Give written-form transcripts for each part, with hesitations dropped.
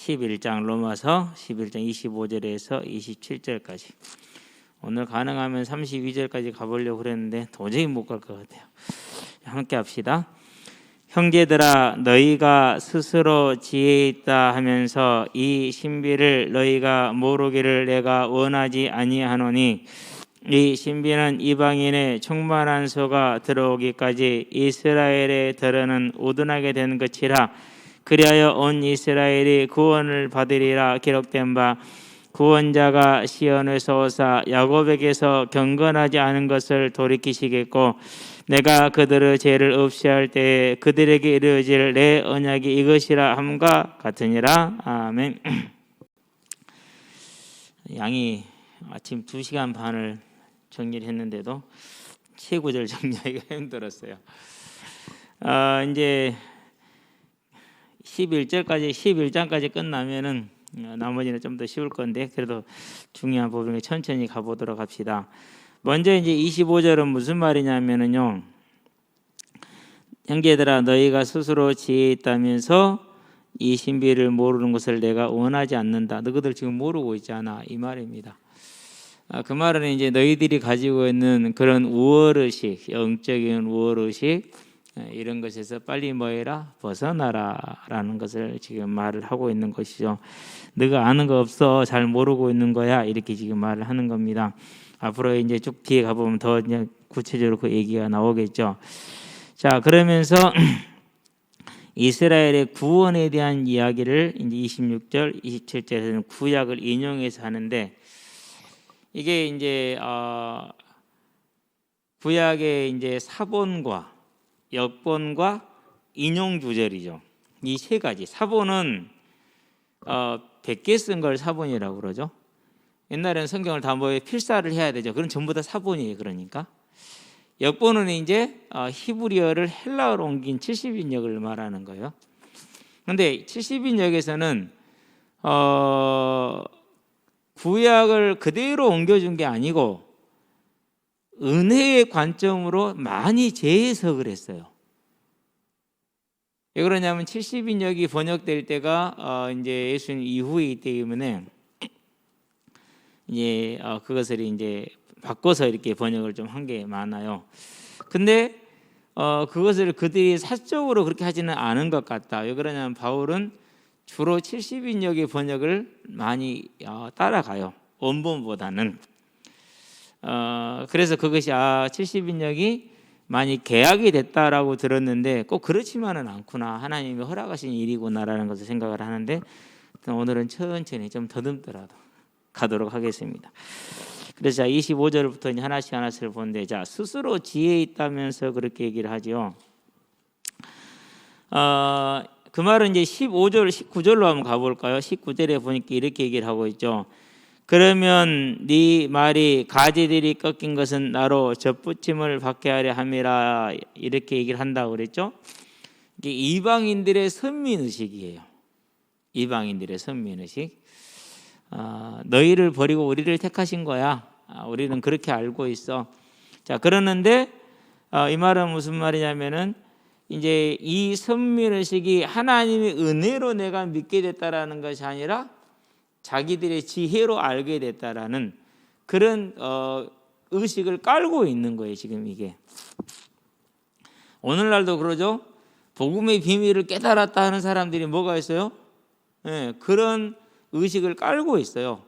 11장 로마서 11장 25절에서 27절까지. 오늘 가능하면 32절까지 가보려고 그랬는데 도저히 못 갈 것 같아요. 함께 합시다. 형제들아, 너희가 스스로 지혜 있다 하면서 이 신비를 너희가 모르기를 내가 원하지 아니하노니, 이 신비는 이방인의 충만한 소가 들어오기까지 이스라엘에 들어는 우둔하게 된 것이라. 그리하여 온 이스라엘이 구원을 받으리라. 기록된 바 구원자가 시온에서 오사 야곱에게서 경건하지 않은 것을 돌이키시겠고, 내가 그들의 죄를 없이 할 때에 그들에게 이루어질 내 언약이 이것이라 함과 같으니라. 아멘. 양이 아침 2시간 반을 정리를 했는데도 7구절 정리하기가 힘들었어요. 이제 11장까지 끝나면은 나머지는 좀 더 쉬울 건데, 그래도 중요한 부분에 천천히 가보도록 합시다. 먼저 이제 25절은 무슨 말이냐면은요, 형제들아, 너희가 스스로 지혜 있다면서 이 신비를 모르는 것을 내가 원하지 않는다. 너희들 지금 모르고 있잖아, 이 말입니다. 그 말은 이제 너희들이 가지고 있는 그런 우월의식, 영적인 우월의식, 이런 것에서 빨리 뭐해라? 벗어나라라는 것을 지금 말을 하고 있는 것이죠. 너가 아는 거 없어, 잘 모르고 있는 거야, 이렇게 지금 말을 하는 겁니다. 앞으로 이제 쭉 뒤에 가보면 더 구체적으로 그 얘기가 나오겠죠. 자, 그러면서 이스라엘의 구원에 대한 이야기를 이제 26절, 27절에서는 구약을 인용해서 하는데, 이게 이제 구약의 이제 사본과 역본과 인용 구절이죠. 이 세 가지. 사본은 100개 쓴 걸 사본이라고 그러죠. 옛날에는 성경을 다 뭐 필사를 해야 되죠. 그건 전부 다 사본이에요. 그러니까 역본은 이제 히브리어를 헬라어로 옮긴 70인역을 말하는 거예요. 그런데 70인역에서는 구약을 그대로 옮겨준 게 아니고 은혜의 관점으로 많이 재해석을 했어요. 왜 그러냐면 70인역이 번역될 때가 이제 예수님 이후이기 때문에 이제 그것을 이제 바꿔서 이렇게 번역을 좀 한 게 많아요. 근데 그것을 그들이 사적으로 그렇게 하지는 않은 것 같다. 왜 그러냐면 바울은 주로 70인역의 번역을 많이 따라가요. 원본보다는. 그래서 그것이 70인역이 많이 개약이 됐다라고 들었는데 꼭 그렇지만은 않구나, 하나님이 허락하신 일이구나라는 것을 생각을 하는데, 오늘은 천천히 좀 더듬더라도 가도록 하겠습니다. 그래서 25절부터 이제 하나씩 보는데, 자, 스스로 지혜 있다면서 그렇게 얘기를 하죠. 그 말은 이제 15절, 19절로 한번 가볼까요? 19절에 보니까 이렇게 얘기를 하고 있죠. 그러면 네 말이 가지들이 꺾인 것은 나로 접붙임을 받게 하려 함이라, 이렇게 얘기를 한다고 그랬죠. 이게 이방인들의 선민의식이에요. 이방인들의 선민의식. 너희를 버리고 우리를 택하신 거야. 우리는 그렇게 알고 있어. 자, 그러는데 이 말은 무슨 말이냐면은 이제 이 선민의식이 하나님의 은혜로 내가 믿게 됐다라는 것이 아니라 자기들의 지혜로 알게 됐다라는 그런 의식을 깔고 있는 거예요. 지금 이게 오늘날도 그러죠. 복음의 비밀을 깨달았다 하는 사람들이 뭐가 있어요? 그런 의식을 깔고 있어요.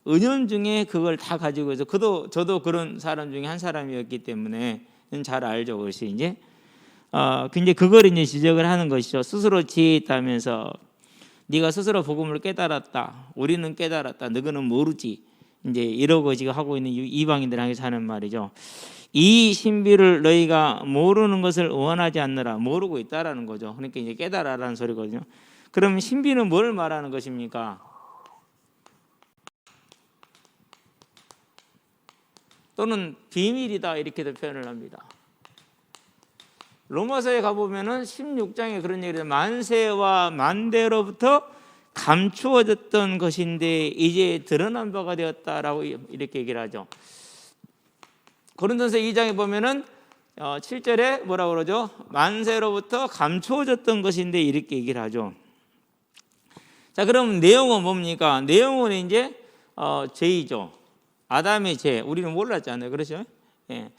은연중에 그걸 다 가지고 있어. 저도 그런 사람 중에 한 사람이었기 때문에 잘 알죠. 그것이 이제 근데 그걸 이제 지적을 하는 것이죠. 스스로 지혜 있다면서 네가 스스로 복음을 깨달았다, 우리는 깨달았다, 너희는 모르지, 이제 이러고 지금 하고 있는 이방인들 향해서 하는 말이죠. 이 신비를 너희가 모르는 것을 원하지 않느라, 모르고 있다라는 거죠. 그러니까 이제 깨달아라는 소리거든요. 그러면 신비는 뭘 말하는 것입니까? 또는 비밀이다, 이렇게도 표현을 합니다. 로마서에 가보면은 16장에 그런 얘기를 해요. 만세와 만대로부터 감추어졌던 것인데 이제 드러난 바가 되었다라고 이렇게 얘기를 하죠. 고린도서 2장에 보면은 7절에 뭐라고 그러죠? 만세로부터 감추어졌던 것인데 이렇게 얘기를 하죠. 자, 그럼 내용은 뭡니까? 내용은 이제 죄이죠. 아담의 죄. 우리는 몰랐잖아요. 그렇죠? 예.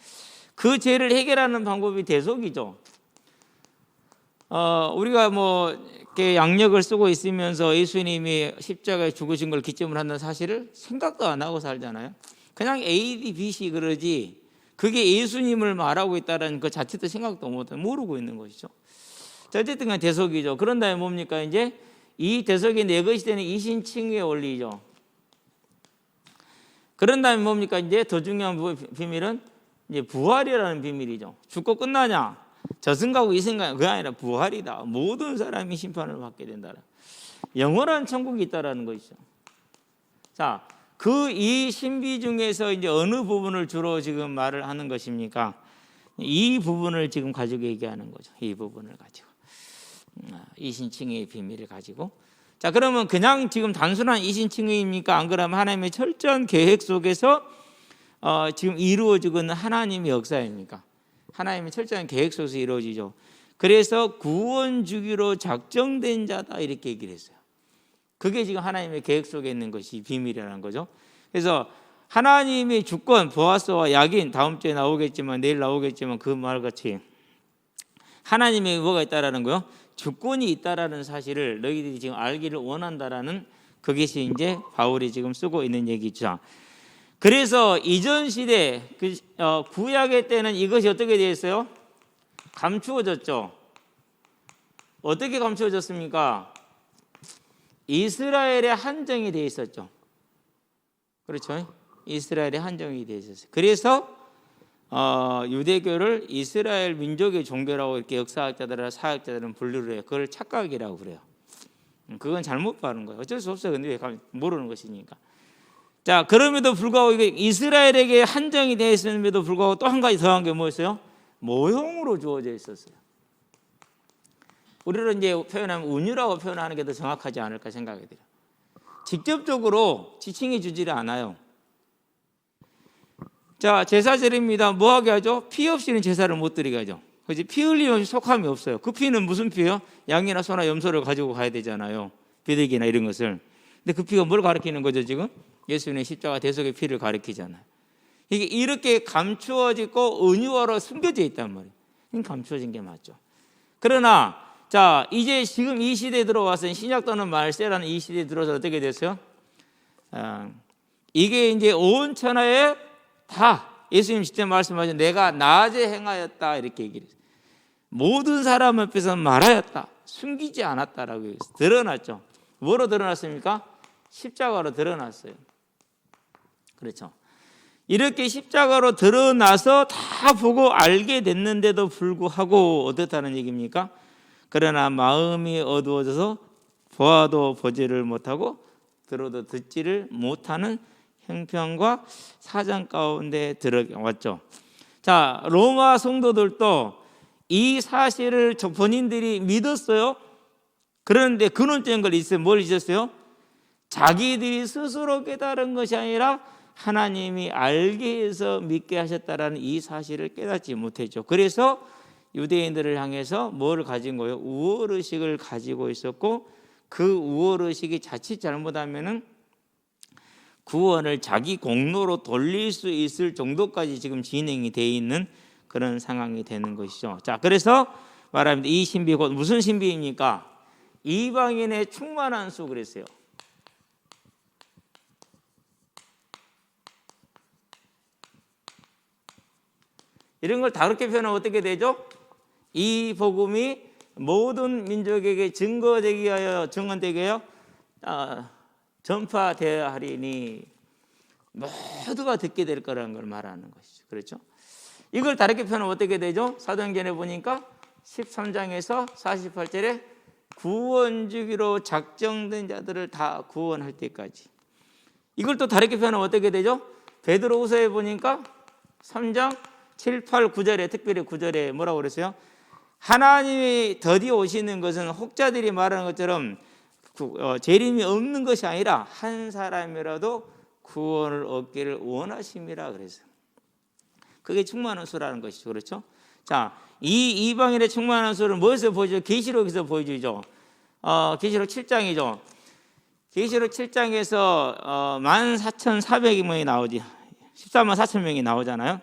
그 죄를 해결하는 방법이 대속이죠. 우리가 뭐 이렇게 양력을 쓰고 있으면서 예수님이 십자가에 죽으신 걸 기점으로 한다는 사실을 생각도 안 하고 살잖아요. 그냥 A, B, C 그러지 그게 예수님을 말하고 있다는 그 자체도 생각도 못하고 모르고 있는 것이죠. 자, 어쨌든 간에 대속이죠. 그런 다음에 뭡니까? 이제 이 대속이 내 것이 되는 이신칭의의 원리죠. 그런 다음에 뭡니까? 이제 더 중요한 비밀은 이제 부활이라는 비밀이죠. 죽고 끝나냐? 저승가고 이승가 그게 아니라 부활이다. 모든 사람이 심판을 받게 된다. 영원한 천국이 있다라는 것이죠. 자, 그 이 신비 중에서 이제 어느 부분을 주로 지금 말을 하는 것입니까? 이 부분을 지금 가지고 얘기하는 거죠. 이 부분을 가지고 이신칭의의 비밀을 가지고. 자, 그러면 그냥 지금 단순한 이신칭의입니까? 안 그러면 하나님의 철저한 계획 속에서 지금 이루어지고 있는 하나님의 역사입니까? 하나님의 철저한 계획 속에서 이루어지죠. 그래서 구원 주기로 작정된 자다 이렇게 얘기를 했어요. 그게 지금 하나님의 계획 속에 있는 것이 비밀이라는 거죠. 그래서 하나님의 주권, 보아스와 야긴 다음 주에 나오겠지만 내일 나오겠지만 그 말같이 하나님의 뭐가 있다라는 거요? 주권이 있다라는 사실을 너희들이 지금 알기를 원한다라는 그것이 이제 바울이 지금 쓰고 있는 얘기죠. 그래서 이전 시대 구약의 때는 이것이 어떻게 되어 있어요? 감추어졌죠. 어떻게 감추어졌습니까? 이스라엘의 한정이 되어 있었죠. 그렇죠? 이스라엘의 한정이 되어 있었어요. 그래서 유대교를 이스라엘 민족의 종교라고 이렇게 역사학자들이나 사학자들은 분류를 해요. 그걸 착각이라고 그래요. 그건 잘못 봐는 거예요. 어쩔 수 없어요. 근데 왜 모르는 것이니까. 자, 그럼에도 불구하고 이게 이스라엘에게 한정이 되어 있음에도 불구하고 또 한 가지 더한 게 뭐였어요? 모형으로 주어져 있었어요. 우리를 이제 표현하면 운유라고 표현하는 게 더 정확하지 않을까 생각이 돼요. 직접적으로 지칭해 주지를 않아요. 자, 제사절입니다. 뭐 하게 하죠? 피 없이는 제사를 못 드리게 하죠. 그지? 피 흘리면 속함이 없어요. 그 피는 무슨 피예요? 양이나 소나 염소를 가지고 가야 되잖아요. 비둘기나 이런 것을. 근데 그 피가 뭘 가리키는 거죠, 지금? 예수님의 십자가 대속의 피를 가리키잖아요. 이게 이렇게 감추어지고 은유화로 숨겨져 있단 말이에요. 감추어진 게 맞죠. 그러나 자, 이제 지금 이 시대에 들어와서 신약 또는 말세라는 이 시대에 들어서 어떻게 됐어요? 이게 이제 온 천하에 다 예수님 직접 말씀하신 내가 낮에 행하였다 이렇게 얘기를 했어요. 모든 사람 앞에서 말하였다. 숨기지 않았다라고 해서 드러났죠. 뭐로 드러났습니까? 십자가로 드러났어요. 그렇죠. 이렇게 십자가로 드러나서 다 보고 알게 됐는데도 불구하고 어떻다는 얘기입니까? 그러나 마음이 어두워져서 보아도 보지를 못하고 들어도 듣지를 못하는 형편과 사정 가운데 들어왔죠. 자, 로마 성도들도 이 사실을 본인들이 믿었어요. 그런데 근원적인 걸 있어요. 뭘 잊었어요? 자기들이 스스로 깨달은 것이 아니라 하나님이 알게 해서 믿게 하셨다라는 이 사실을 깨닫지 못했죠. 그래서 유대인들을 향해서 뭘 가진 거예요? 우월의식을 가지고 있었고 그 우월의식이 자칫 잘못하면은 구원을 자기 공로로 돌릴 수 있을 정도까지 지금 진행이 되어 있는 그런 상황이 되는 것이죠. 자, 그래서 말합니다. 이 신비 곧 무슨 신비입니까? 이방인의 충만한 수 그랬어요. 이런 걸 다르게 표현하면 어떻게 되죠? 이 복음이 모든 민족에게 증거되게 하여 증언되게 하여 전파되어야 하리니 모두가 듣게 될 거라는 걸 말하는 것이죠. 그렇죠? 이걸 다르게 표현하면 어떻게 되죠? 사도행전에 보니까 13장에서 48절에 구원 주기로 작정된 자들을 다 구원할 때까지. 이걸 또 다르게 표현하면 어떻게 되죠? 베드로후서에 보니까 3장 7, 8, 9절에 특별히 9절에 뭐라고 그랬어요? 하나님이 더디 오시는 것은 혹자들이 말하는 것처럼 재림이 없는 것이 아니라 한 사람이라도 구원을 얻기를 원하심이라 그랬어요. 그게 충만한 수라는 것이죠. 그렇죠? 자, 이 이방인의 충만한 수를 무엇에서 보여주죠? 계시록에서 보여주죠. 계시록 7장이죠. 계시록 7장에서 14,400명이 나오지. 14만 4천 명이 나오잖아요.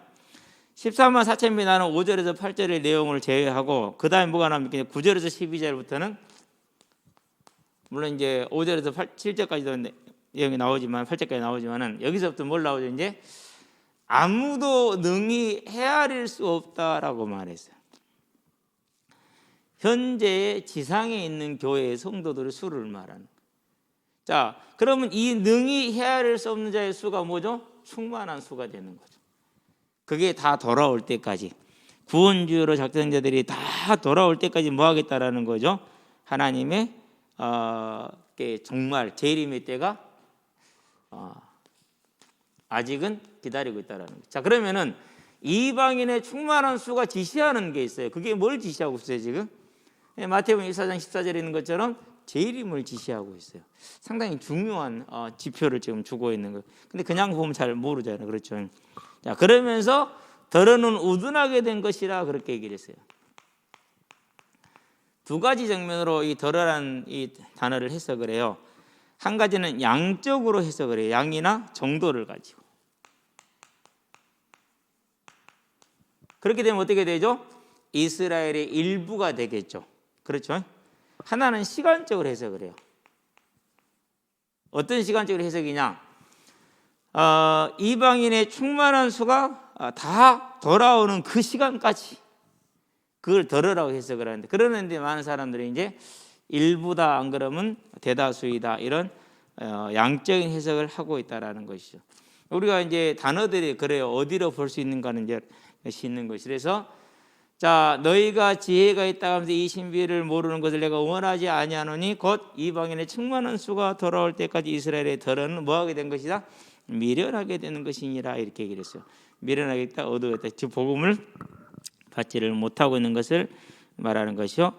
14만 4천 명이 나는 5절에서 8절의 내용을 제외하고 그 다음에 뭐가 나옵니까? 9절에서 12절부터는 물론 이제 5절에서 7절까지도 내용이 나오지만 8절까지 나오지만은 여기서부터 뭘 나오죠? 이제 아무도 능히 헤아릴 수 없다라고 말했어요. 현재 지상에 있는 교회의 성도들의 수를 말하는. 자, 그러면 이 능히 헤아릴 수 없는 자의 수가 뭐죠? 충만한 수가 되는 거죠. 그게 다 돌아올 때까지, 구원주의로 작정한 자들이 다 돌아올 때까지 뭐 하겠다라는 거죠? 하나님의 정말 재림의 때가 아직은 기다리고 있다라는 거죠. 자, 그러면은 이방인의 충만한 수가 지시하는 게 있어요. 그게 뭘 지시하고 있어요 지금? 마태복음 1장 14절에 있는 것처럼 재림을 지시하고 있어요. 상당히 중요한 지표를 지금 주고 있는 거예요. 근데 그냥 보면 잘 모르잖아요. 그렇죠? 자, 그러면서 더러는 우둔하게 된 것이라 그렇게 얘기를 했어요. 두 가지 정면으로 이 더러란 이 단어를 해석을 해요. 한 가지는 양적으로 해석을 해요. 양이나 정도를 가지고. 그렇게 되면 어떻게 되죠? 이스라엘의 일부가 되겠죠. 그렇죠? 하나는 시간적으로 해석을 해요. 어떤 시간적으로 해석이냐? 이방인의 충만한 수가 다 돌아오는 그 시간까지 그걸 더러라고 해석을 하는데, 그러는데 많은 사람들이 이제 일부다 안 그러면 대다수이다 이런 양적인 해석을 하고 있다라는 것이죠. 우리가 이제 단어들이 그래요. 어디로 볼 수 있는가는 이제 있는 것이. 그래서 자, 너희가 지혜가 있다 하면서 이 신비를 모르는 것을 내가 원하지 아니하노니 곧 이방인의 충만한 수가 돌아올 때까지 이스라엘의 더러는 뭐하게 된 것이다? 미련하게 되는 것이니라 이렇게 얘기를 했어요. 미련하겠다, 어두웠다, 즉 복음을 받지를 못하고 있는 것을 말하는 것이요.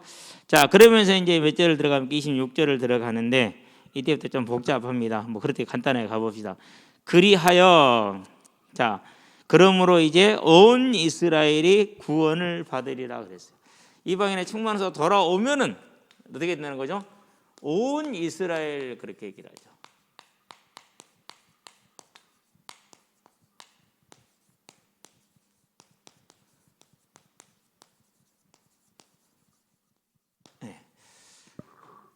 자, 그러면서 이제 몇 절을 들어가면 26절을 들어가는데 이때부터 좀 복잡합니다. 뭐 그렇게 간단하게 가봅시다. 그리하여, 자, 그러므로 이제 온 이스라엘이 구원을 받으리라 그랬어요. 이방인의 충만해서 돌아오면은 어떻게 되는 거죠? 온 이스라엘 그렇게 얘기를 하죠.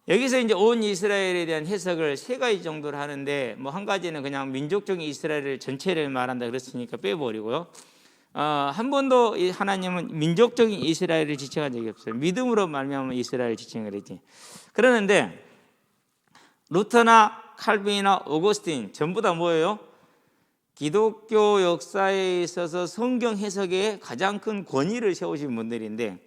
여기서 이제 온 이스라엘에 대한 해석을 세 가지 정도로 하는데, 뭐 한 가지는 그냥 민족적인 이스라엘 전체를 말한다 그랬으니까 빼버리고요. 한 번도 하나님은 민족적인 이스라엘을 지칭한 적이 없어요. 믿음으로 말미암아 이스라엘 지칭을 했지. 그러는데 루터나 칼빈이나 오거스틴 전부 다 뭐예요? 기독교 역사에 있어서 성경 해석에 가장 큰 권위를 세우신 분들인데,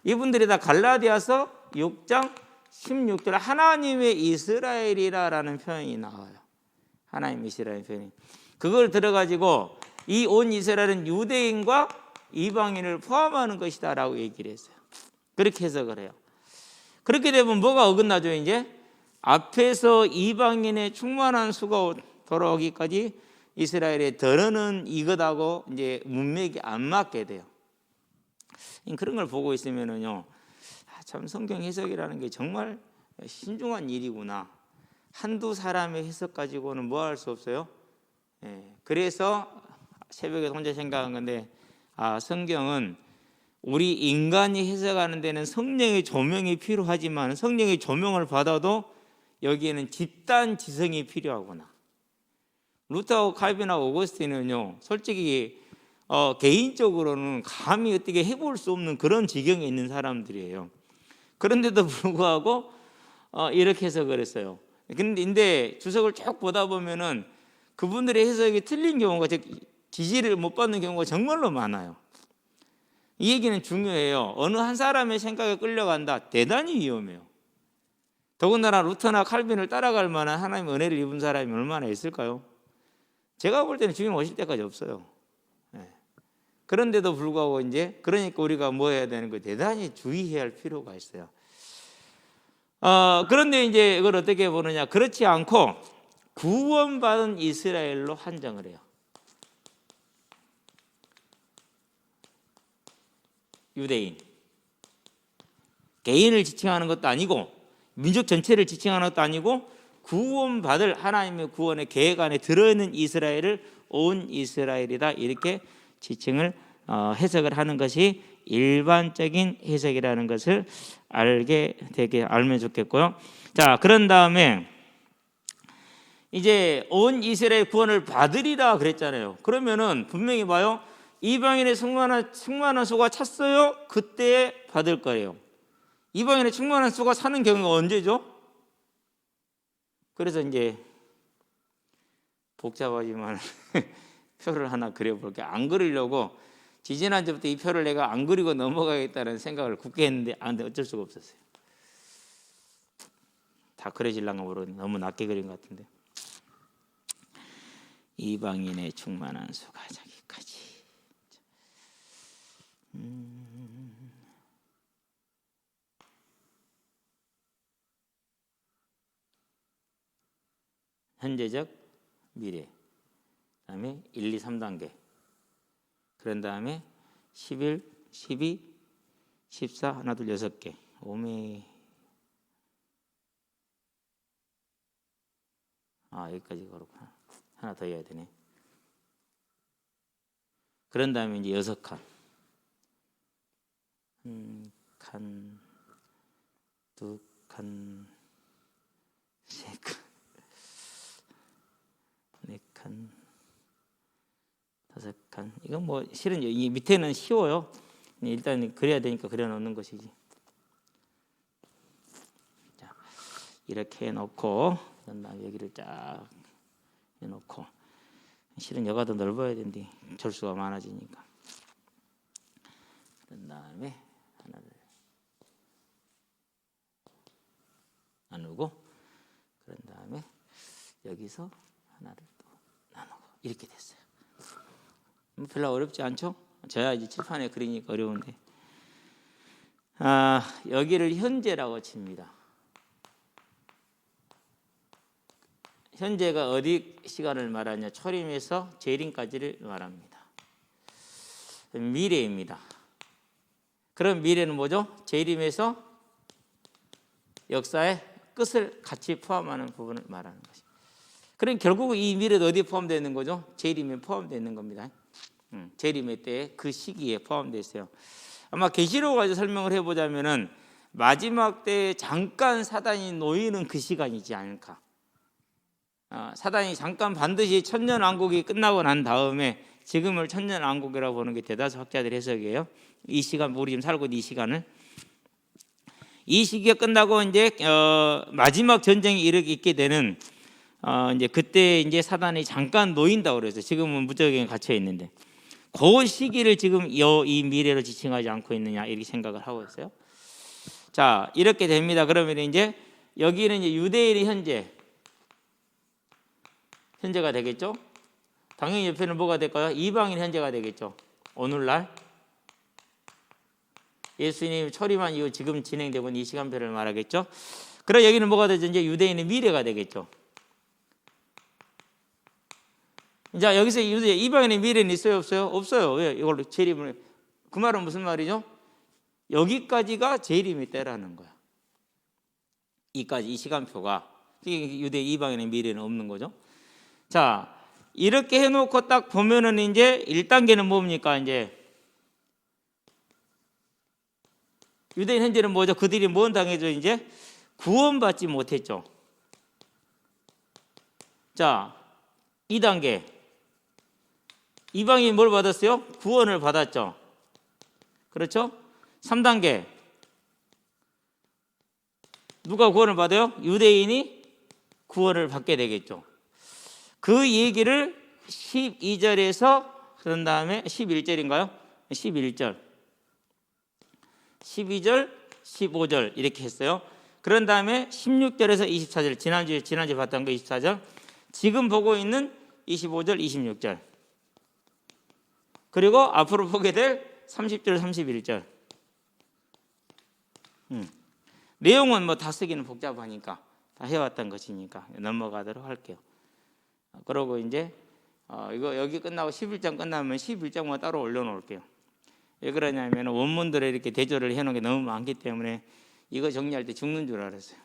이분들이 다 갈라디아서 6장 16절 하나님의 이스라엘이라라는 표현이 나와요. 하나님의 이스라엘 표현이. 그걸 들어가지고 이 온 이스라엘은 유대인과 이방인을 포함하는 것이다라고 얘기를 했어요. 그렇게 해석을 해요. 그렇게 되면 뭐가 어긋나죠? 이제 앞에서 이방인의 충만한 수가 돌아오기까지 이스라엘의 더러는 이것하고 이제 문맥이 안 맞게 돼요. 그런 걸 보고 있으면은요, 참 성경 해석이라는 게 정말 신중한 일이구나. 한두 사람의 해석 가지고는 뭐 할 수 없어요. 그래서 새벽에 혼자 생각한 건데, 성경은 우리 인간이 해석하는 데는 성령의 조명이 필요하지만 성령의 조명을 받아도 여기에는 집단 지성이 필요하구나. 루터하고 칼빈하고 오거스틴은요, 솔직히 개인적으로는 감히 어떻게 해볼 수 없는 그런 지경에 있는 사람들이에요. 그런데도 불구하고 이렇게 해석을 했어요. 근데 주석을 쭉 보다 보면은 그분들의 해석이 틀린 경우가, 즉 지지를 못 받는 경우가 정말로 많아요. 이 얘기는 중요해요. 어느 한 사람의 생각에 끌려간다, 대단히 위험해요. 더군다나 루터나 칼빈을 따라갈 만한 하나님의 은혜를 입은 사람이 얼마나 있을까요? 제가 볼 때는 주님 오실 때까지 없어요. 그런데도 불구하고 이제 그러니까 우리가 뭐 해야 되는 거예요? 대단히 주의해야 할 필요가 있어요. 그런데 이제 이걸 어떻게 보느냐? 그렇지 않고 구원받은 이스라엘로 한정을 해요. 유대인, 개인을 지칭하는 것도 아니고 민족 전체를 지칭하는 것도 아니고 구원받을 하나님의 구원의 계획 안에 들어있는 이스라엘을 온 이스라엘이다, 이렇게 지칭을 해석을 하는 것이 일반적인 해석이라는 것을 알면 좋겠고요. 자, 그런 다음에 이제 온 이스라엘 구원을 받으리라 그랬잖아요. 그러면은 분명히 봐요. 이방인의 충만한 수가 찼어요. 그때 받을 거예요. 이방인의 충만한 수가 차는 경우가 언제죠? 그래서 이제 복잡하지만 표를 하나 그려볼게요. 안 그리려고 지지난주부터 이 표를 내가 안 그리고 넘어가겠다는 생각을 굳게 했는데 어쩔 수가 없었어요. 다 그려질랑가 모르겠는데 너무 낮게 그린 것 같은데. 이방인의 충만한 수가 자기까지. 현재적, 미래. 그다음에 1, 2, 3단계. 그런 다음에 11, 12, 14, 하나, 둘, 6개. 오메. 여기까지 그렇구나. 하나 더 해야 되네. 그런 다음에 이제 6칸. 칸, 2칸, 3칸, 4칸, 5칸. 이건 뭐 실은 이 밑에는 쉬워요. 일단 그려야 되니까 그려 놓는 것이지. 자, 이렇게 해놓고 그다음 여기를 쫙 해놓고, 실은 여가 더 넓어야 되는데 절수가 많아지니까. 그런 다음에 하나를 나누고, 그런 다음에 여기서 하나를 또 나누고, 이렇게 됐어요. 별로 어렵지 않죠? 저야 이제 칠판에 그리니까 어려운데, 여기를 현재라고 칩니다. 현재가 어디 시간을 말하냐? 초림에서 재림까지를 말합니다. 미래입니다. 그럼 미래는 뭐죠? 재림에서 역사의 끝을 같이 포함하는 부분을 말하는 것입니다. 그럼 결국 이 미래도 어디에 포함되어 있는 거죠? 재림에 포함되어 있는 겁니다. 재림의 때에 그 시기에 포함되어 있어요. 아마 계시록 가지고 설명을 해보자면은 마지막 때에 잠깐 사단이 놓이는 그 시간이지 않을까. 사단이 잠깐 반드시 천년왕국이 끝나고 난 다음에, 지금을 천년왕국이라고 보는 게 대다수 학자들 해석이에요. 이 시간, 우리 지금 살고 있는 이 시간을, 이 시기가 끝나고 이제 마지막 전쟁이 있게 되는 이제 그때 이제 사단이 잠깐 놓인다고 그래서 지금은 무적에 갇혀 있는데, 그 시기를 지금 이 미래로 지칭하지 않고 있느냐, 이렇게 생각을 하고 있어요. 자, 이렇게 됩니다. 그러면 이제 여기는 이제 유대인의 현재가 되겠죠. 당연히 옆에는 뭐가 될까요? 이방인 현재가 되겠죠. 오늘날 예수님 초림한 이후 지금 진행되고 있는 이 시간표를 말하겠죠. 그럼 여기는 뭐가 되죠? 이제 유대인의 미래가 되겠죠. 자, 여기서 이방인의 미래는 있어요, 없어요? 없어요. 왜? 이걸로 재림을, 그 말은 무슨 말이죠? 여기까지가 재림의 때라는 거야. 이 시간표가, 유대 이방인의 미래는 없는 거죠. 자, 이렇게 해놓고 딱 보면은 이제 1단계는 뭡니까? 이제 유대인 현재는 뭐죠? 그들이 뭔 당해죠? 이제 구원받지 못했죠. 자, 2단계. 이방인이 뭘 받았어요? 구원을 받았죠. 그렇죠? 3단계. 누가 구원을 받아요? 유대인이 구원을 받게 되겠죠. 그 얘기를 12절에서 그런 다음에 11절인가요? 11절, 12절, 15절 이렇게 했어요. 그런 다음에 16절에서 24절, 지난주에 봤던 거 24절, 지금 보고 있는 25절, 26절, 그리고 앞으로 보게 될 30절, 31절. 내용은 뭐 다 쓰기는 복잡하니까 다 해왔던 것이니까 넘어가도록 할게요. 그러고 이제 이거 여기 끝나고 11장 끝나면 11장만 따로 올려놓을게요. 왜 그러냐면 원문들을 이렇게 대조를 해놓은 게 너무 많기 때문에 이거 정리할 때 죽는 줄 알았어요.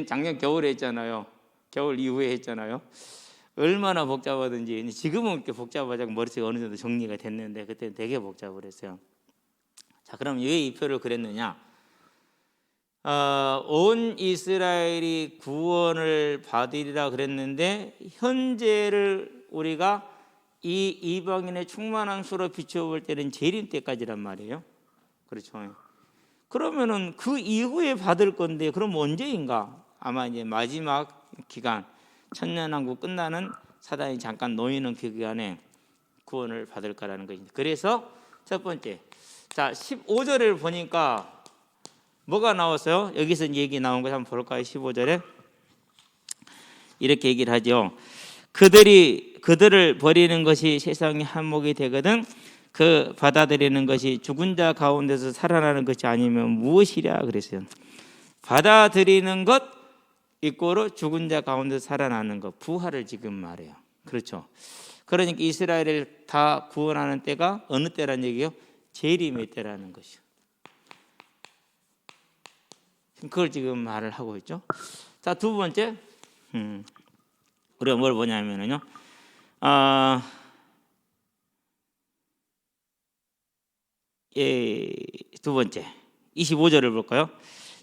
작년 겨울에 했잖아요. 겨울 이후에 했잖아요. 얼마나 복잡하든지. 지금은 이렇게 복잡하지 않고 머릿속에 어느 정도 정리가 됐는데 그때는 되게 복잡을 했어요. 자, 그럼 왜 이 표를 그랬느냐? 온 이스라엘이 구원을 받으리라 그랬는데 현재를 우리가 이 이방인의 충만한 수로 비춰볼 때는 재림 때까지란 말이에요. 그렇죠. 그러면은 그 이후에 받을 건데 그럼 언제인가? 아마 이제 마지막 기간 천년왕국 끝나는 사단이 잠깐 놓이는 그 기간에 구원을 받을 거라는 것입니다. 그래서 첫 번째, 자 15절을 보니까 뭐가 나왔어요? 여기서 얘기 나온 거 한번 볼까요? 15절에 이렇게 얘기를 하죠. 그들을 버리는 것이 세상의 한몫이 되거든 그 받아들이는 것이 죽은 자 가운데서 살아나는 것이 아니면 무엇이랴 그랬어요. 받아들이는 것 이꼬로 죽은 자 가운데서 살아나는 것, 부활을 지금 말해요. 그렇죠. 그러니까 이스라엘을 다 구원하는 때가 어느 때란 얘기예요? 재림의 때라는 것이요. 그걸 지금 말을 하고 있죠. 자, 두 번째, 우리가 뭘 보냐면요, 두 번째 25절을 볼까요?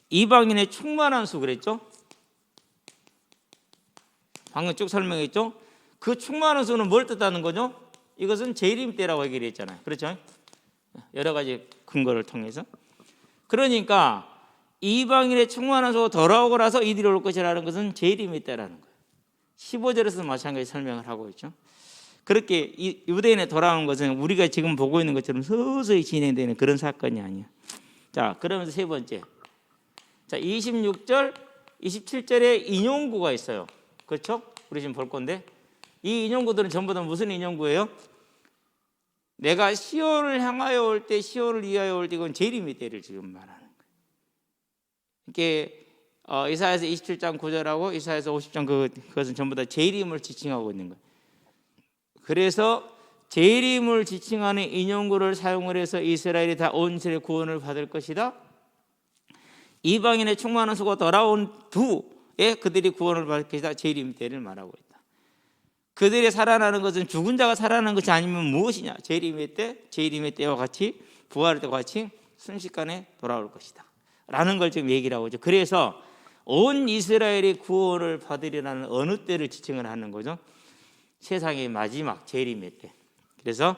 이방인의 충만한 수 그랬죠. 방금 쭉 설명했죠. 그 충만한 수는 뭘 뜻하는 거죠? 이것은 재림 때라고 얘기를 했잖아요. 그렇죠? 여러 가지 근거를 통해서. 그러니까 이방인의 충만한 수가 돌아오고 나서 이들이 올 것이라는 것은 재림의 때라는 거예요. 15절에서 마찬가지 설명을 하고 있죠. 그렇게 유대인에 돌아오는 것은 우리가 지금 보고 있는 것처럼 서서히 진행되는 그런 사건이 아니에요. 자, 그러면서 세 번째, 자 26절, 27절에 인용구가 있어요. 그렇죠? 우리 지금 볼 건데 이 인용구들은 전부 다 무슨 인용구예요? 내가 시온을 향하여 올 때, 시온을 위하여 올 때, 이건 재림의 때를 지금 말하는 거예요. 이게 이사야서 27장 9절하고 이사야서 50장 그것은 전부 다 재림을 지칭하고 있는 거예요. 그래서 재림을 지칭하는 인용구를 사용을 해서 이스라엘이 다 온 이스라엘 구원을 받을 것이다. 이방인의 충만한 수가 돌아온 후에 그들이 구원을 받을 것이다. 재림 때를 말하고 있다. 그들이 살아나는 것은 죽은 자가 살아나는 것이 아니면 무엇이냐? 재림의 때, 재림의 때와 같이 부활의 때와 같이 순식간에 돌아올 것이다 라는 걸 지금 얘기를 하고 있죠. 그래서 온 이스라엘이 구원을 받으리라는 어느 때를 지칭을 하는 거죠? 세상의 마지막 재림의 때. 그래서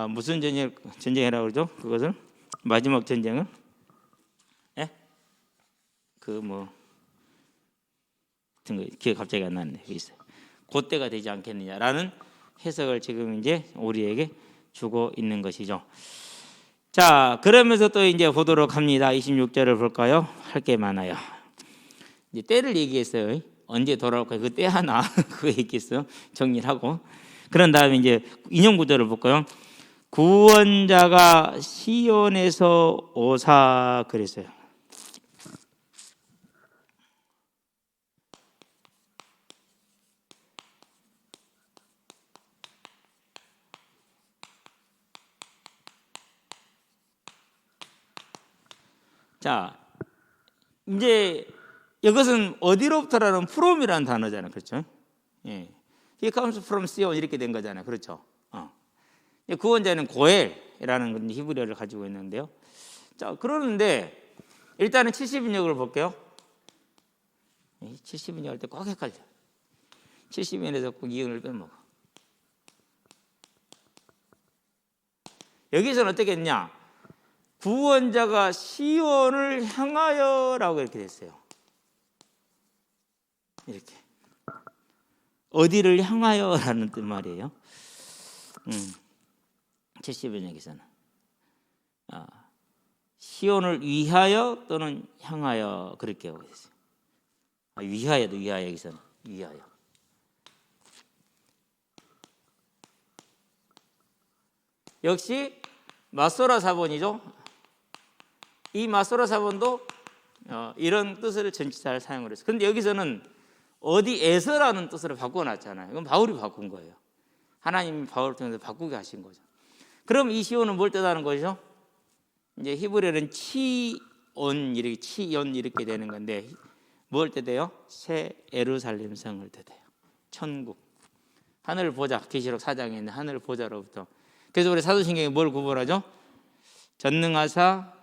무슨 전쟁이라고 그러죠? 그것을 마지막 전쟁은 기억 갑자기 안 나는데 있어요. 그때가 되지 않겠느냐라는 해석을 지금 이제 우리에게 주고 있는 것이죠. 자, 그러면서 또 이제 보도록 합니다. 26절을 볼까요? 할 게 많아요. 이제 때를 얘기했어요. 언제 돌아올까? 그 때 하나 그거 얘기했어요. 정리를 하고. 그런 다음에 이제 인용 구절을 볼까요? 구원자가 시온에서 오사 그랬어요. 자, 이제 이것은 어디로부터라는 from이라는 단어잖아요. 그렇죠? 예. He comes from Sion 이렇게 된 거잖아요. 그렇죠? 구원자는 고엘이라는 히브리어를 가지고 있는데요. 자, 그러는데 일단은 70인역을 볼게요. 70인역 할 때 꼭 헷갈려. 70인에서 꼭 이응을 빼먹어. 여기서는 어떻게 했냐? 구원자가 시온을 향하여라고 이렇게 됐어요. 이렇게 어디를 향하여라는 뜻 말이에요. 70인역에서는 시온을 위하여 또는 향하여 그렇게 하고 있어요. 위하여도 위하여 여기서는 위하여. 역시 마소라 사본이죠. 이 마소라 사본도 이런 뜻을 전치사를 사용을 했어요. 그런데 여기서는 어디에서라는 뜻으로 바꿔놨잖아요. 이건 바울이 바꾼 거예요. 하나님이 바울을 통해서 바꾸게 하신 거죠. 그럼 이 시온은 뭘 뜻하는 거죠? 이제 히브리어는 치온 이렇게 되는 건데 뭘 뜻해요? 새 예루살렘 성을 뜻해요. 천국. 하늘을 보자. 계시록 4장에 있는 하늘을 보자로부터. 그래서 우리 사도신경에 뭘 구분하죠? 전능하사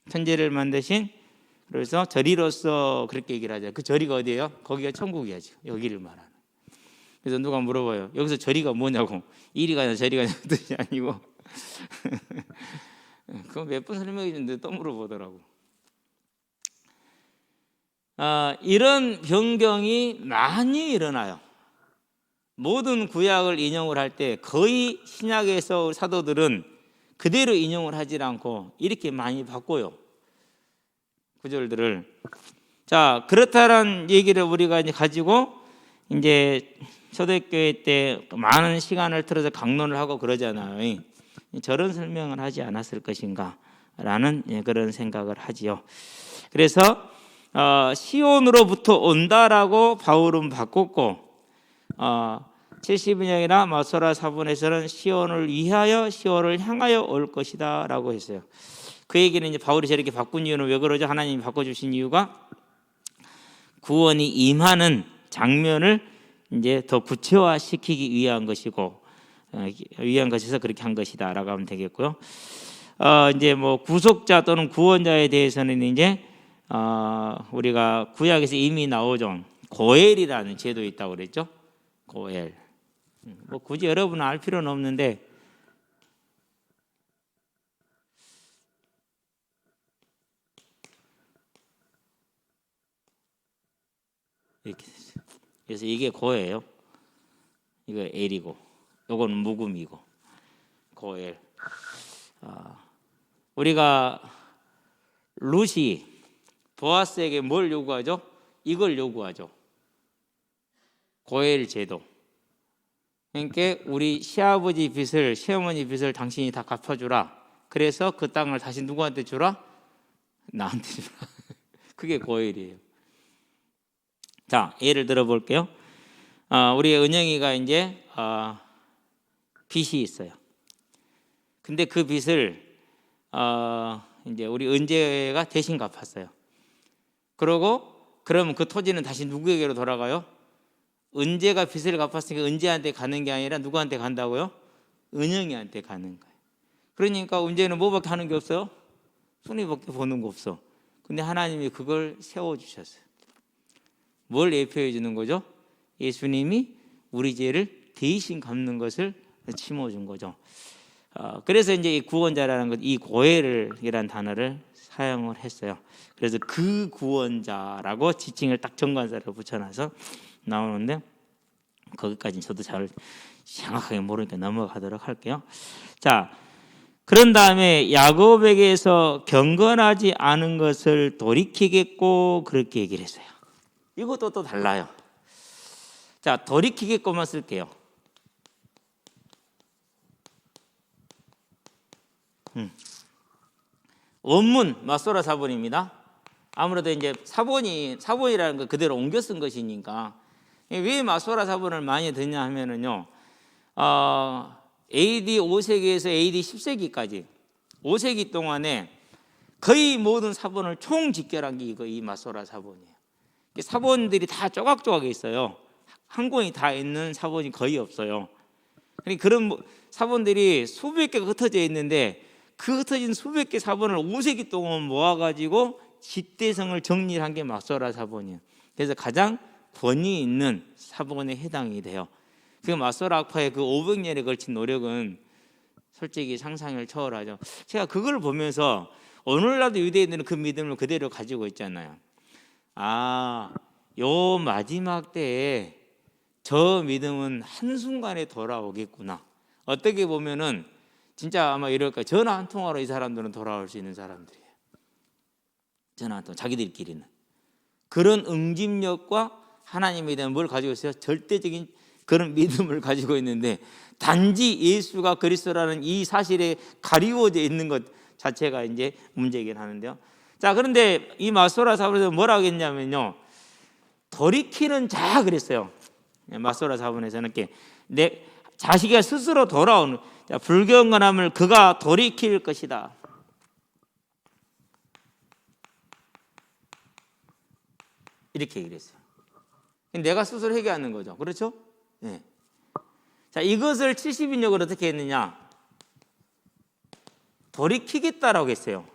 천지를 만드신, 그래서 저리로서 그렇게 얘기를 하죠. 그 저리가 어디예요? 거기가 천국이야 지금. 여기를 말하는. 그래서 누가 물어봐요. 여기서 저리가 뭐냐고. 이리 가냐 저리 가냐 그 뜻이 아니고 그거 몇 번 설명해 주는데 또 물어보더라고. 이런 변경이 많이 일어나요. 모든 구약을 인용을 할 때 거의 신약에서 사도들은 그대로 인용을 하지 않고 이렇게 많이 바꿔요. 구절들을. 자, 그렇다는 얘기를 우리가 이제 가지고 이제 초대교회 때 많은 시간을 틀어서 강론을 하고 그러잖아요. 저런 설명을 하지 않았을 것인가라는 그런 생각을 하지요. 그래서 시온으로부터 온다라고 바울은 바꿨고 70인역이나 마소라 사본에서는 시온을 위하여 시온을 향하여 올 것이다 라고 했어요. 그 얘기는 이제 바울이 저렇게 바꾼 이유는 왜 그러죠? 하나님이 바꿔주신 이유가 구원이 임하는 장면을 이제 더 구체화시키기 위한 것이고 위한 것에서 그렇게 한 것이다라고 하면 되겠고요. 이제 뭐 구속자 또는 구원자에 대해서는 이제 우리가 구약에서 이미 나오죠. 고엘이라는 제도 있다고 그랬죠. 고엘. 뭐 굳이 여러분은 알 필요는 없는데 이렇게 됐어요. 그래서 이게 고예요. 이거 엘이고, 요거는 묵음이고, 고엘. 우리가 룻이 보아스에게 뭘 요구하죠? 이걸 요구하죠. 고엘 제도. 그러니까 우리 시아버지 빚을, 시어머니 빚을 당신이 다 갚아주라. 그래서 그 땅을 다시 누구한테 주라? 나한테 주라. 그게 고엘이에요. 자, 예를 들어 볼게요. 우리 은영이가 이제 빚이 있어요. 근데 그 빚을 이제 우리 은재가 대신 갚았어요. 그러면 그 토지는 다시 누구에게로 돌아가요? 은재가 빚을 갚았으니까 은재한테 가는 게 아니라 누구한테 간다고요? 은영이한테 가는 거예요. 그러니까 은재는 뭐밖에 하는 게 없어요? 손해밖에 보는 거 없어. 근데 하나님이 그걸 세워주셨어요. 뭘 예표해 주는 거죠? 예수님이 우리 죄를 대신 갚는 것을 심어준 거죠. 그래서 이제 이 구원자라는 것, 이 고엘이라는 단어를 사용을 했어요. 그래서 그 구원자라고 지칭을 딱 정관사를 붙여놔서 나오는데 거기까지는 저도 잘 정확하게 모르니까 넘어가도록 할게요. 자, 그런 다음에 야곱에게서 경건하지 않은 것을 돌이키겠고 그렇게 얘기를 했어요. 이것도 또 달라요. 자, 돌이키겠고만 쓸게요. 원문 마소라 사본입니다. 아무래도 이제 사본이라는 거 그대로 옮겨 쓴 것이니까. 왜 마소라 사본을 많이 듣냐 하면은요, AD 5세기에서 AD 10세기까지 5세기 동안에 거의 모든 사본을 총 집결한 게 이 마소라 사본이에요. 사본들이 다 조각조각에 있어요. 한 권이 다 있는 사본이 거의 없어요. 그런 사본들이 수백 개가 흩어져 있는데 그 흩어진 수백 개 사본을 5세기 동안 모아가지고 집대성을 정리한 게 마소라 사본이에요. 그래서 가장 권위 있는 사본에 해당이 돼요. 그 마소라 학파의 그 500년에 걸친 노력은 솔직히 상상을 초월하죠. 제가 그걸 보면서 오늘날도 유대인들은 그 믿음을 그대로 가지고 있잖아요. 요 마지막 때에 저 믿음은 한순간에 돌아오겠구나. 어떻게 보면은 진짜 아마 이럴 거예요. 전화 한 통화로 이 사람들은 돌아올 수 있는 사람들이에요. 전화 한 통화, 자기들끼리는. 그런 응집력과 하나님에 대한 뭘 가지고 있어요? 절대적인 그런 믿음을 가지고 있는데 단지 예수가 그리스도라는 이 사실에 가리워져 있는 것 자체가 이제 문제이긴 하는데요. 자, 그런데 이 마소라 사본에서 뭐라고 했냐면요, 돌이키는 자 그랬어요. 마소라 사본에서는 내 자식이 스스로 돌아오는, 불경건함을 그가 돌이킬 것이다. 이렇게 얘기를 했어요. 내가 스스로 회개하는 거죠. 그렇죠? 네. 자, 이것을 70인역을 어떻게 했느냐? 돌이키겠다라고 했어요.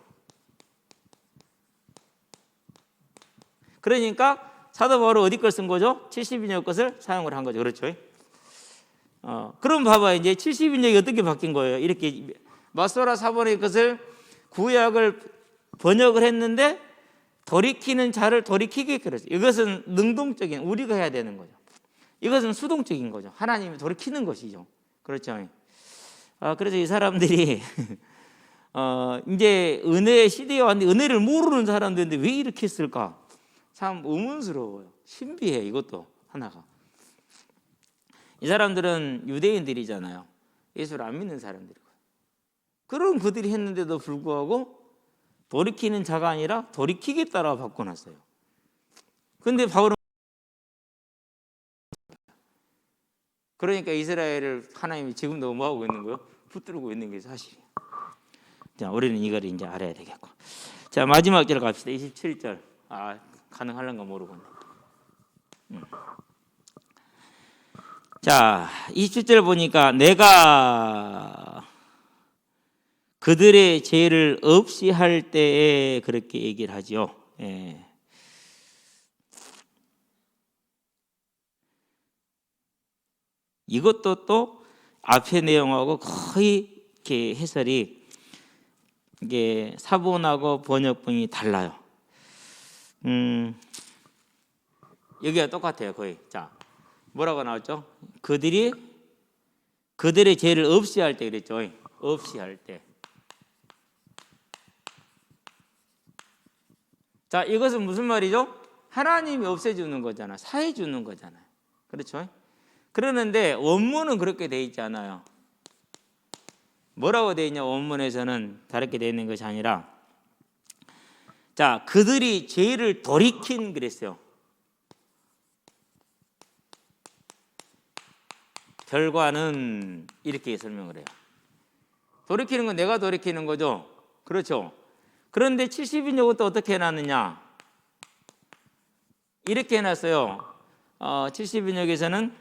그러니까 사도 바울은 어디 걸 쓴 거죠? 70인역 것을 사용을 한 거죠. 그렇죠? 그럼 봐봐요. 이제 70인역이 어떻게 바뀐 거예요? 이렇게 마소라 사본의 것을 구약을 번역을 했는데 돌이키는 자를 돌이키게 그랬어요. 이것은 능동적인, 우리가 해야 되는 거죠. 이것은 수동적인 거죠. 하나님이 돌이키는 것이죠. 그렇죠? 그래서 이 사람들이 이제 은혜의 시대에 왔는데 은혜를 모르는 사람들인데 왜 이렇게 했을까? 참 의문스러워요. 신비해. 이것도 하나가. 이 사람들은 유대인들이잖아요. 예수를 안 믿는 사람들이고. 그런 그들이 했는데도 불구하고 돌이키는 자가 아니라 돌이키겠다라고 바꿔놨어요. 근데 바울은 그러니까 이스라엘을 하나님이 지금도 뭐 하고 있는 거예요? 붙들고 있는 게 사실이에요. 자, 우리는 이걸 이제 알아야 되겠고. 자, 마지막 절 갑시다. 27절. 가능할런가 모르겠네. 자, 27절 보니까 내가 그들의 죄를 없이 할 때에 그렇게 얘기를 하죠. 예. 이것도 또 앞의 내용하고 거의 이렇게 해설이 이게 사본하고 번역본이 달라요. 여기가 똑같아요, 거의. 자, 뭐라고 나왔죠? 그들의 죄를 없이 할 때 그랬죠. 없이 할 때. 자, 이것은 무슨 말이죠? 하나님이 없애주는 거잖아. 사해주는 거잖아요. 그렇죠? 그러는데 원문은 그렇게 돼 있지 않아요. 뭐라고 돼 있냐? 원문에서는 다르게 돼 있는 것이 아니라, 자, 그들이 죄를 돌이킨 그랬어요. 결과는 이렇게 설명을 해요. 돌이키는 건 내가 돌이키는 거죠. 그렇죠? 그런데 70인역은 또 어떻게 해놨느냐? 이렇게 해놨어요. 70인역에서는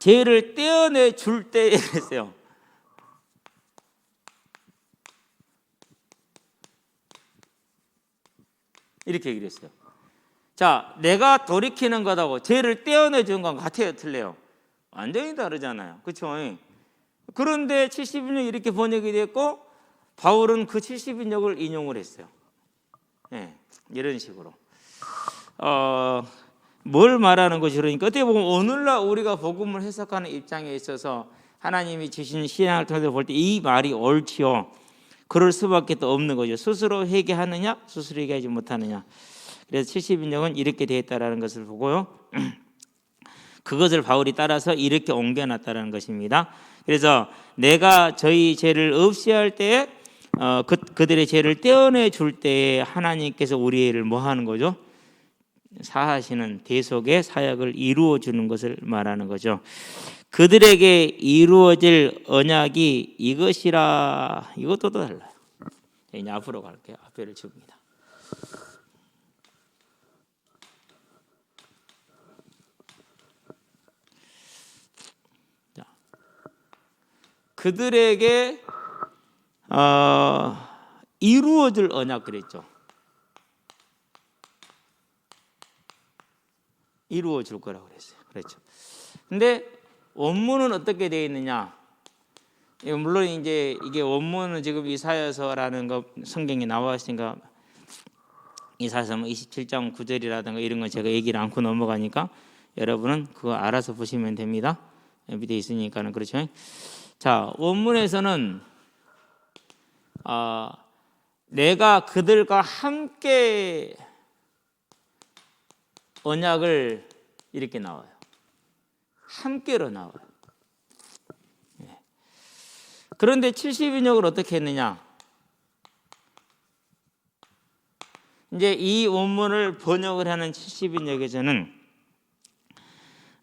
죄를 떼어내 줄 때 했어요. 이렇게 얘기를 했어요. 자, 내가 돌이키는 것하고 죄를 떼어내 주는 건 같아요, 틀려요? 완전히 다르잖아요. 그렇죠? 그런데 70인역 이렇게 번역이 됐고 바울은 그 70인역을 인용을 했어요. 이런 식으로. 뭘 말하는 것이 그러니까 어떻게 보면 오늘날 우리가 복음을 해석하는 입장에 있어서 하나님이 주신 신앙을 통해서 볼 때 이 말이 옳지요. 그럴 수밖에 또 없는 거죠. 스스로 회개하느냐, 스스로 회개하지 못하느냐. 그래서 70인역은 이렇게 되어 있다는 것을 보고요. 그것을 바울이 따라서 이렇게 옮겨놨다는 것입니다. 그래서 내가 저희 죄를 없이 할 때에 그들의 죄를 떼어내 줄 때에 하나님께서 우리를 뭐 하는 거죠? 사하시는 대속의 사역을 이루어 주는 것을 말하는 거죠. 그들에게 이루어질 언약이 이것이라. 이것도 또 달라요. 이제 앞으로 갈게요. 앞에를 줍니다. 자, 그들에게 이루어질 언약 그랬죠. 이루어 줄 거라고 그랬어요. 그렇죠. 근데 원문은 어떻게 되어 있느냐? 물론 이제 이게 원문은 지금 이사야서라는 거 성경에 나와 있으니까 이사야서 27장 9절이라든가 이런 건 제가 얘기를 않고 넘어가니까 여러분은 그거 알아서 보시면 됩니다. 밑에 있으니까는. 그렇죠. 자, 원문에서는 내가 그들과 함께 언약을 이렇게 나와요. 함께로 나와요. 그런데 70인역을 어떻게 했느냐? 이제 이 원문을 번역을 하는 70인역에서는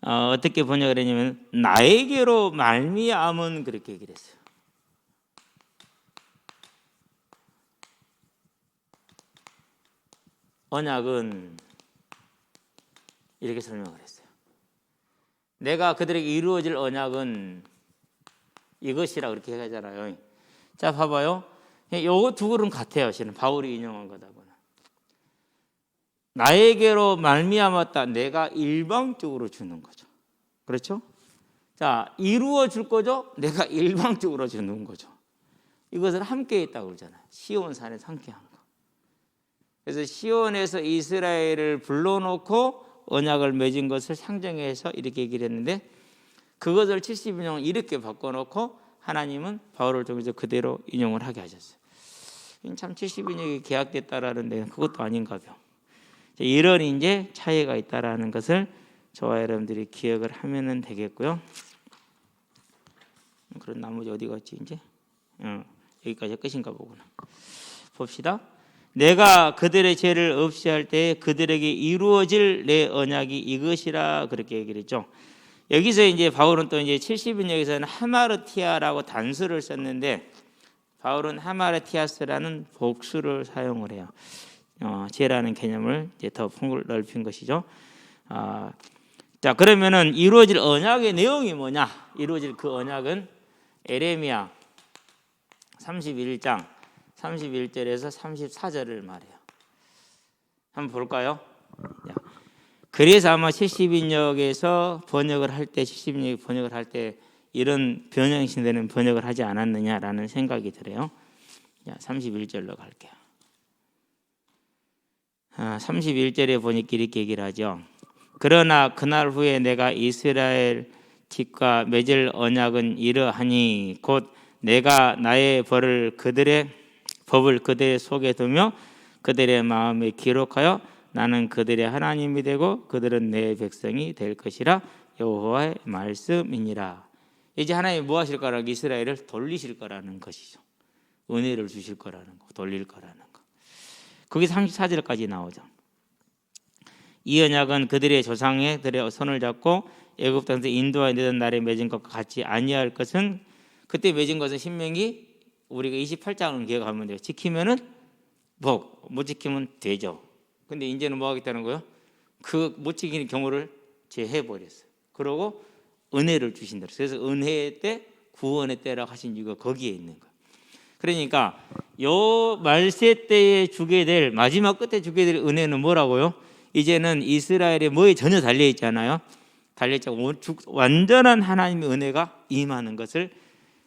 어떻게 번역을 했냐면 나에게로 말미암은 그렇게 얘기를 했어요. 언약은 이렇게 설명을 했어요. 내가 그들에게 이루어질 언약은 이것이라 그렇게 하잖아요. 자, 봐봐요. 요거 두 글은 같아요. 실은 바울이 인용한 거다고는. 나에게로 말미암았다. 내가 일방적으로 주는 거죠. 그렇죠? 자, 이루어 줄 거죠? 내가 일방적으로 주는 거죠. 이것을 함께 했다고 그러잖아요. 시온산에서 함께 한 거. 그래서 시온에서 이스라엘을 불러놓고 언약을 맺은 것을 상정해서 이렇게 얘기를 했는데, 그것을 70인용 이렇게 바꿔놓고 하나님은 바울을 통해서 그대로 인용을 하게 하셨어요. 참 70인용이 계약됐다라는데 그것도 아닌가 봐요. 이런 이제 차이가 있다라는 것을 저와 여러분들이 기억을 하면은 되겠고요. 그런 나머지 어디 갔지 이제? 여기까지 끝인가 보구나. 봅시다. 내가 그들의 죄를 없이 할 때 그들에게 이루어질 내 언약이 이것이라 그렇게 얘기를 했죠. 여기서 이제 바울은 또 이제 70인역에서는 하마르티아라고 단수를 썼는데, 바울은 하마르티아스라는 복수를 사용을 해요. 죄라는 개념을 이제 더 폭을 넓힌 것이죠. 자, 그러면은 이루어질 언약의 내용이 뭐냐? 이루어질 그 언약은 에레미야 31장 31절에서 34절을 말해요. 한번 볼까요? 그래서 아마 70인역에서 번역을 할 때, 70인역 번역을 할 때 이런 변형신되는 번역을 하지 않았느냐라는 생각이 들어요. 31절로 갈게요. 31절에 보니까 이렇게 얘기를 하죠. 그러나 그날 후에 내가 이스라엘 집과 맺을 언약은 이러하니 곧 내가 나의 법을 그들의 속에 두며 그들의 마음에 기록하여 나는 그들의 하나님이 되고 그들은 내 백성이 될 것이라 여호와의 말씀이니라. 이제 하나님이 뭐 하실 거라고? 이스라엘을 돌리실 거라는 것이죠. 은혜를 주실 거라는 거, 돌릴 거라는 거. 그게 34절까지 나오죠. 이 언약은 그들의 조상의 손을 잡고 애굽 땅에서 인도하여 내던 날에 맺은 것과 같이 아니할 것은, 그때 맺은 것은 신명기 우리가 28장을 기억하면 돼요. 지키면은 복, 못 지키면 되죠. 근데 이제는 뭐 하겠다는 거예요? 그 못 지키는 경우를 제해 버렸어요. 그러고 은혜를 주신다. 그래서 은혜의 때, 구원의 때라고 하신 이유가 거기에 있는 거예요. 그러니까 요 말세 때에 주게 될, 마지막 끝에 주게 될 은혜는 뭐라고요? 이제는 이스라엘의 뭐에 전혀 달려 있잖아요. 달려 있죠. 완전한 하나님의 은혜가 임하는 것을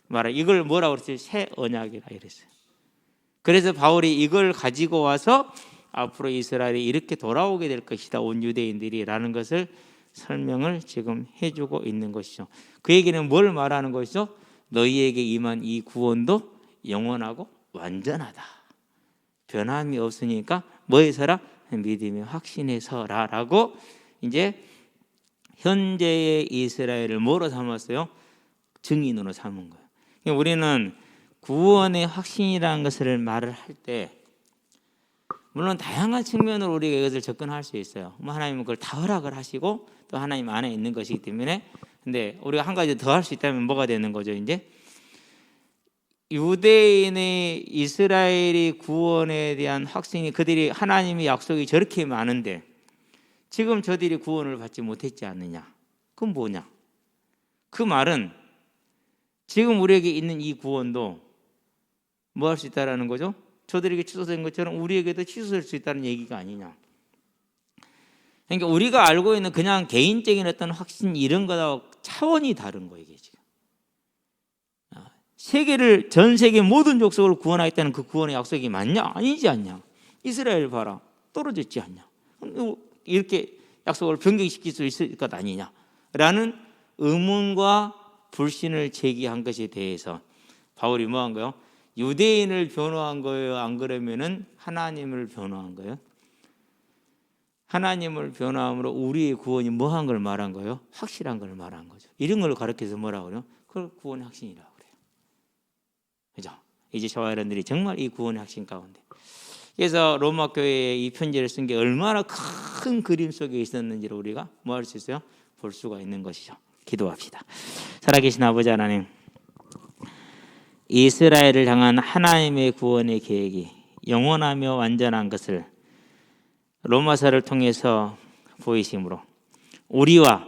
말해. 이걸 뭐라고 그랬어요? 새 언약이라 이랬어요. 그래서 바울이 이걸 가지고 와서 앞으로 이스라엘이 이렇게 돌아오게 될 것이다, 온 유대인들이라는 것을 설명을 지금 해주고 있는 것이죠. 그 얘기는 뭘 말하는 것이죠? 너희에게 임한 이 구원도 영원하고 완전하다. 변함이 없으니까 뭐에 서라? 믿음의 확신에 서라라고 이제 현재의 이스라엘을 뭐로 삼았어요? 증인으로 삼은 거예요. 그러니까 우리는 구원의 확신이라는 것을 말을 할 때 물론 다양한 측면으로 우리가 이것을 접근할 수 있어요. 하나님은 그걸 다 허락을 하시고 또 하나님 안에 있는 것이기 때문에. 근데 우리가 한 가지 더 할 수 있다면 뭐가 되는 거죠? 이제 유대인의 이스라엘이 구원에 대한 확신이, 그들이 하나님의 약속이 저렇게 많은데 지금 저들이 구원을 받지 못했지 않느냐? 그건 뭐냐? 그 말은 지금 우리에게 있는 이 구원도 뭐 할 수 있다라는 거죠? 저들에게 취소된 것처럼 우리에게도 취소될 수 있다는 얘기가 아니냐? 그러니까 우리가 알고 있는 그냥 개인적인 어떤 확신 이런 거하고 차원이 다른 거예요, 이게 지금. 세계를, 전 세계 모든 족속을 구원하겠다는 그 구원의 약속이 맞냐? 아니지 않냐? 이스라엘 봐라, 떨어졌지 않냐? 이렇게 약속을 변경시킬 수 있을 것 아니냐? 라는 의문과 불신을 제기한 것에 대해서 바울이 뭐 한 거예요? 유대인을 변호한 거예요? 안 그러면은 하나님을 변호한 거예요? 하나님을 변호함으로 우리의 구원이 뭐한 걸 말한 거예요? 확실한 걸 말한 거죠. 이런 걸 가르쳐서 뭐라고 그래요? 그걸 구원의 확신이라고 그래요. 그죠? 이제 저와 여러분들이 정말 이 구원의 확신 가운데, 그래서 로마 교회에 이 편지를 쓴 게 얼마나 큰 그림 속에 있었는지를 우리가 뭐 할 수 있어요? 볼 수가 있는 것이죠. 기도합시다. 살아계신 아버지 하나님, 이스라엘을 향한 하나님의 구원의 계획이 영원하며 완전한 것을 로마서를 통해서 보이심으로 우리와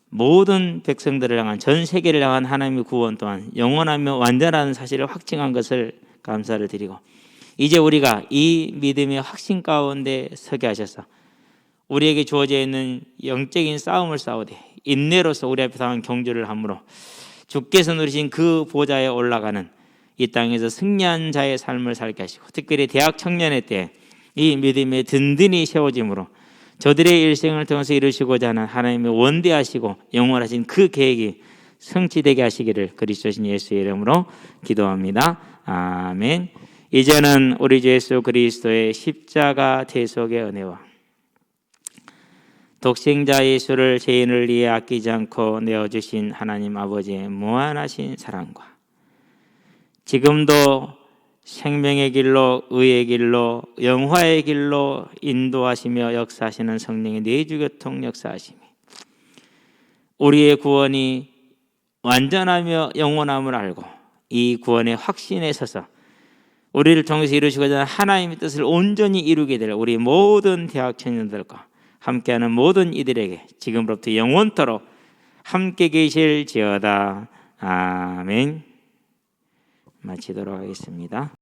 모든 백성들을 향한, 전 세계를 향한 하나님의 구원 또한 영원하며 완전한 사실을 확증한 것을 감사를 드리고, 이제 우리가 이 믿음의 확신 가운데 서게 하셔서 우리에게 주어져 있는 영적인 싸움을 싸우되 인내로서 우리 앞에 당한 경주를 함으로 주께서 누리신 그 보좌에 올라가는 이 땅에서 승리한 자의 삶을 살게 하시고, 특별히 대학 청년의 때 이 믿음에 든든히 세워짐으로 저들의 일생을 통해서 이루시고자 하는 하나님의 원대하시고 영원하신 그 계획이 성취되게 하시기를 그리스도신 예수의 이름으로 기도합니다. 아멘. 이제는 우리 주 예수 그리스도의 십자가 대속의 은혜와 독생자 예수를 죄인을 위해 아끼지 않고 내어주신 하나님 아버지의 무한하신 사랑과 지금도 생명의 길로, 의의 길로, 영화의 길로 인도하시며 역사하시는 성령의 내주교통 역사하심이 우리의 구원이 완전하며 영원함을 알고 이 구원의 확신에 서서 우리를 통해서 이루시고자 하는 하나님의 뜻을 온전히 이루게 될 우리 모든 대학 청년들과 함께하는 모든 이들에게 지금부터 영원토록 함께 계실지어다. 아멘. 마치도록 하겠습니다.